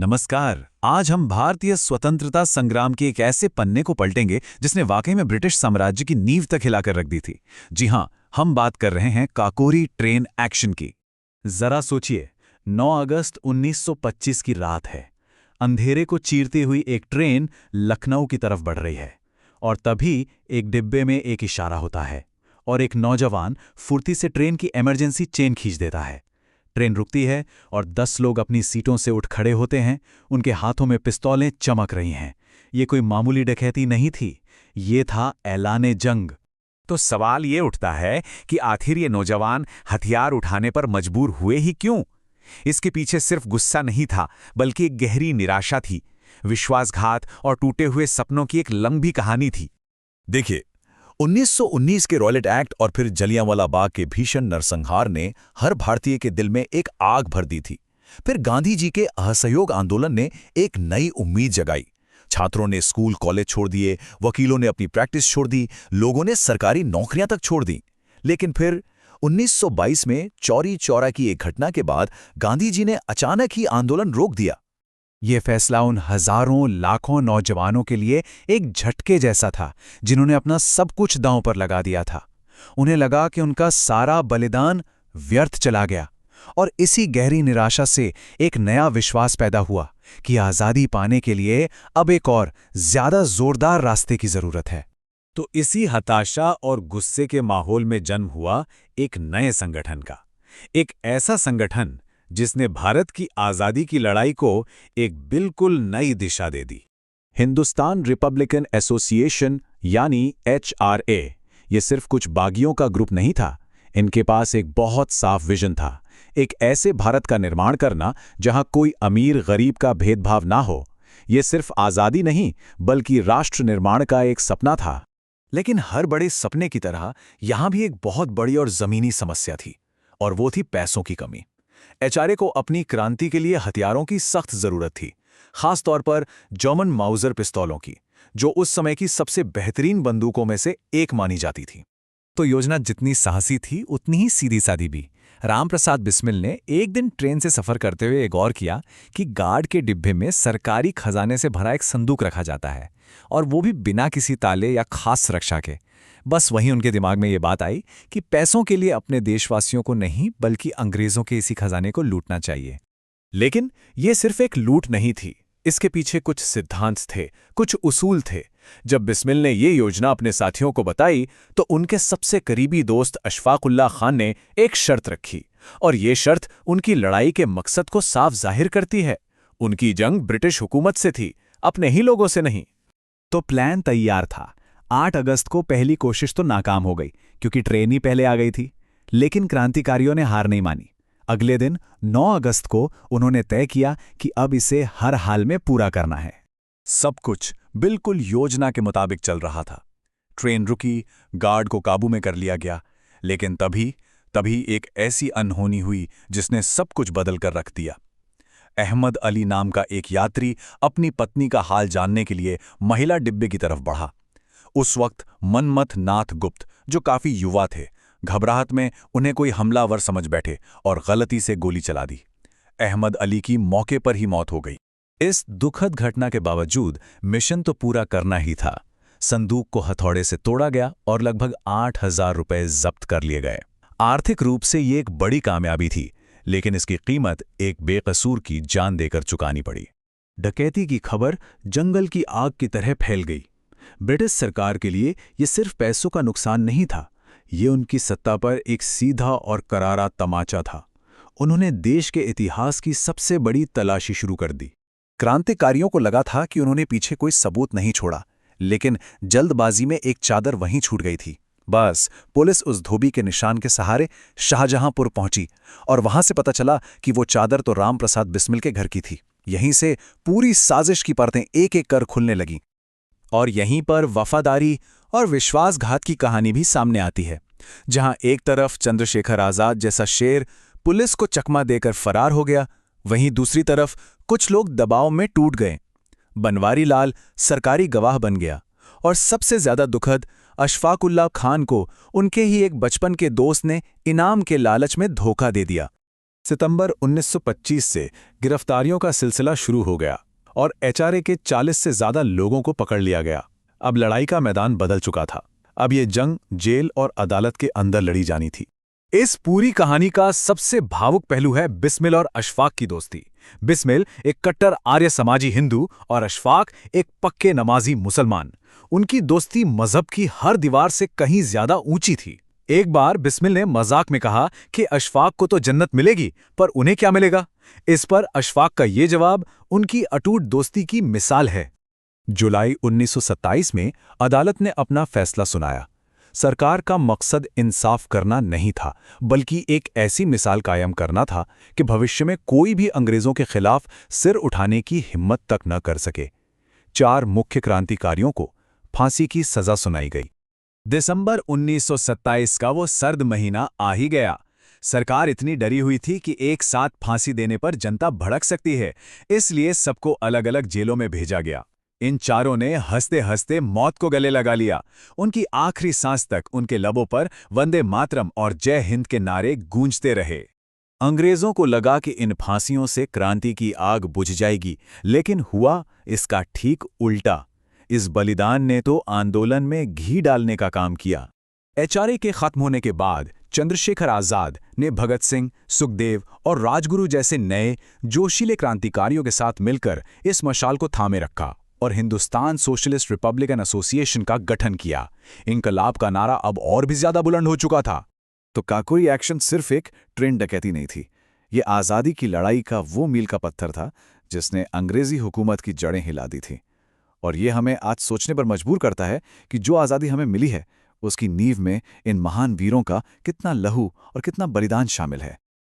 नमस्कार। आज हम भारतीय स्वतंत्रता संग्राम के एक ऐसे पन्ने को पलटेंगे जिसने वाकई में ब्रिटिश साम्राज्य की नींव तक हिलाकर रख दी थी। जी हां, हम बात कर रहे हैं काकोरी ट्रेन एक्शन की। जरा सोचिए, 9 अगस्त 1925 की रात है। अंधेरे को चीरती हुई एक ट्रेन लखनऊ की तरफ बढ़ रही है और तभी एक डिब्बे में एक इशारा होता है और एक नौजवान फुर्ती से ट्रेन की इमरजेंसी चेन खींच देता है। ट्रेन रुकती है और 10 लोग अपनी सीटों से उठ खड़े होते हैं। उनके हाथों में पिस्तौलें चमक रही हैं। ये कोई मामूली डकैती नहीं थी, ये था ऐलाने जंग। तो सवाल ये उठता है कि आखिर ये नौजवान हथियार उठाने पर मजबूर हुए ही क्यों? इसके पीछे सिर्फ गुस्सा नहीं था, बल्कि एक गहरी निराशा थी, विश्वासघात और टूटे हुए सपनों की एक लंबी कहानी थी। देखिए, 1919 के रॉयलेट एक्ट और फिर जलियांवाला बाग के भीषण नरसंहार ने हर भारतीय के दिल में एक आग भर दी थी। फिर गांधी जी के असहयोग आंदोलन ने एक नई उम्मीद जगाई। छात्रों ने स्कूल कॉलेज छोड़ दिए, वकीलों ने अपनी प्रैक्टिस छोड़ दी, लोगों ने सरकारी नौकरियां तक छोड़ दी। लेकिन फिर 1922 में चौरी चौरा की एक घटना के बाद गांधी जी ने अचानक ही आंदोलन रोक दिया। ये फैसला उन हजारों लाखों नौजवानों के लिए एक झटके जैसा था जिन्होंने अपना सब कुछ दांव पर लगा दिया था। उन्हें लगा कि उनका सारा बलिदान व्यर्थ चला गया और इसी गहरी निराशा से एक नया विश्वास पैदा हुआ कि आज़ादी पाने के लिए अब एक और ज्यादा जोरदार रास्ते की जरूरत है। तो इसी हताशा और गुस्से के माहौल में जन्म हुआ एक नए संगठन का, एक ऐसा संगठन जिसने भारत की आज़ादी की लड़ाई को एक बिल्कुल नई दिशा दे दी। हिंदुस्तान रिपब्लिकन एसोसिएशन यानी HRA। ये सिर्फ कुछ बागियों का ग्रुप नहीं था, इनके पास एक बहुत साफ विजन था। एक ऐसे भारत का निर्माण करना जहां कोई अमीर गरीब का भेदभाव ना हो। ये सिर्फ आज़ादी नहीं, बल्कि राष्ट्र निर्माण का एक सपना था। लेकिन हर बड़े सपने की तरह यहां भी एक बहुत बड़ी और जमीनी समस्या थी, और वो थी पैसों की कमी। HRA को अपनी क्रांति के लिए हथियारों की सख्त जरूरत थी, खास तौर पर जर्मन माउजर पिस्तौलों की, जो उस समय की सबसे बेहतरीन बंदूकों में से एक मानी जाती थी। तो योजना जितनी साहसी थी उतनी ही सीधी सादी भी। रामप्रसाद बिस्मिल ने एक दिन ट्रेन से सफर करते हुए गौर किया कि गार्ड के डिब्बे में सरकारी खजाने से भरा एक संदूक रखा जाता है, और वो भी बिना किसी ताले या खास सुरक्षा के। बस वहीं उनके दिमाग में ये बात आई कि पैसों के लिए अपने देशवासियों को नहीं, बल्कि अंग्रेजों के इसी खजाने को लूटना चाहिए। लेकिन ये सिर्फ एक लूट नहीं थी, इसके पीछे कुछ सिद्धांत थे, कुछ उसूल थे। जब बिस्मिल ने ये योजना अपने साथियों को बताई तो उनके सबसे करीबी दोस्त अशफाक उल्लाह खान ने एक शर्त रखी, और ये शर्त उनकी लड़ाई के मकसद को साफ जाहिर करती है। उनकी जंग ब्रिटिश हुकूमत से थी, अपने ही लोगों से नहीं। तो प्लान तैयार था। 8 अगस्त को पहली कोशिश तो नाकाम हो गई क्योंकि ट्रेन ही पहले आ गई थी, लेकिन क्रांतिकारियों ने हार नहीं मानी। अगले दिन 9 अगस्त को उन्होंने तय किया कि अब इसे हर हाल में पूरा करना है। सब कुछ बिल्कुल योजना के मुताबिक चल रहा था। ट्रेन रुकी, गार्ड को काबू में कर लिया गया, लेकिन तभी एक ऐसी अनहोनी हुई जिसने सब कुछ बदल कर रख दिया। अहमद अली नाम का एक यात्री अपनी पत्नी का हाल जानने के लिए महिला डिब्बे की तरफ बढ़ा। उस वक्त मनमथ नाथ गुप्त, जो काफी युवा थे, घबराहट में उन्हें कोई हमलावर समझ बैठे और गलती से गोली चला दी। अहमद अली की मौके पर ही मौत हो गई। इस दुखद घटना के बावजूद मिशन तो पूरा करना ही था। संदूक को हथौड़े से तोड़ा गया और लगभग 8,000 रुपए जब्त कर लिए गए। आर्थिक रूप से ये एक बड़ी कामयाबी थी, लेकिन इसकी कीमत एक बेकसूर की जान देकर चुकानी पड़ी। डकैती की खबर जंगल की आग की तरह फैल गई। ब्रिटिश सरकार के लिए ये सिर्फ पैसों का नुकसान नहीं था, ये उनकी सत्ता पर एक सीधा और करारा तमाचा था। उन्होंने देश के इतिहास की सबसे बड़ी तलाशी शुरू कर दी। क्रांतिकारियों को लगा था कि उन्होंने पीछे कोई सबूत नहीं छोड़ा, लेकिन जल्दबाजी में एक चादर वहीं छूट गई थी। बस पुलिस उस धोबी के निशान के सहारे शाहजहांपुर पहुंची, और वहां से पता चला कि वो चादर तो रामप्रसाद बिस्मिल के घर की थी। यहीं से पूरी साजिश की परतें एक एक कर खुलने लगीं। और यहीं पर वफादारी और विश्वासघात की कहानी भी सामने आती है, जहां एक तरफ चंद्रशेखर आजाद जैसा शेर पुलिस को चकमा देकर फरार हो गया, वहीं दूसरी तरफ कुछ लोग दबाव में टूट गए। बनवारी लाल सरकारी गवाह बन गया, और सबसे ज्यादा दुखद, अशफाक उल्लाह खान को उनके ही एक बचपन के दोस्त ने इनाम के लालच में धोखा दे दिया। सितंबर 1925 से गिरफ्तारियों का सिलसिला शुरू हो गया और एचआरए के 40 से ज्यादा लोगों को पकड़ लिया गया। अब लड़ाई का मैदान बदल चुका था। अब ये जंग जेल और अदालत के अंदर लड़ी जानी थी। इस पूरी कहानी का सबसे भावुक पहलू है बिस्मिल और अशफाक की दोस्ती। बिस्मिल एक कट्टर आर्य समाजी हिंदू और अशफाक एक पक्के नमाजी मुसलमान। उनकी दोस्ती मजहब की हर दीवार से कहीं ज्यादा ऊंची थी। एक बार बिस्मिल ने मजाक में कहा कि अशफाक को तो जन्नत मिलेगी, पर उन्हें क्या मिलेगा? इस पर अशफाक का ये जवाब उनकी अटूट दोस्ती की मिसाल है। जुलाई 1927 में अदालत ने अपना फैसला सुनाया। सरकार का मकसद इंसाफ करना नहीं था, बल्कि एक ऐसी मिसाल कायम करना था कि भविष्य में कोई भी अंग्रेजों के खिलाफ सिर उठाने की हिम्मत तक न कर सके। 4 मुख्य क्रांतिकारियों को फांसी की सजा सुनाई गई। दिसंबर 1927 का वो सर्द महीना आ ही गया। सरकार इतनी डरी हुई थी कि एक साथ फांसी देने पर जनता भड़क सकती है, इसलिए सबको अलग अलग जेलों में भेजा गया। इन चारों ने हंसते हंसते मौत को गले लगा लिया। उनकी आखिरी सांस तक उनके लबों पर वंदे मातरम और जय हिंद के नारे गूंजते रहे। अंग्रेजों को लगा कि इन फांसियों से क्रांति की आग बुझ जाएगी, लेकिन हुआ इसका ठीक उल्टा। इस बलिदान ने तो आंदोलन में घी डालने का काम किया। एचआरए के खत्म होने के बाद चंद्रशेखर आजाद ने भगत सिंह, सुखदेव और राजगुरु जैसे नए जोशीले क्रांतिकारियों के साथ मिलकर इस मशाल को थामे रखा और हिंदुस्तान सोशलिस्ट रिपब्लिकन एसोसिएशन का गठन किया। इनकलाब का नारा अब और भी ज्यादा बुलंद हो चुका था। तो काकोरी एक्शन सिर्फ एक ट्रेन डकैती नहीं थी, ये आज़ादी की लड़ाई का वो मील का पत्थर था जिसने अंग्रेजी हुकूमत की जड़ें हिला दी थी। और ये हमें आज सोचने पर मजबूर करता है कि जो आज़ादी हमें मिली है, उसकी नींव में इन महान वीरों का कितना लहू और कितना बलिदान शामिल है।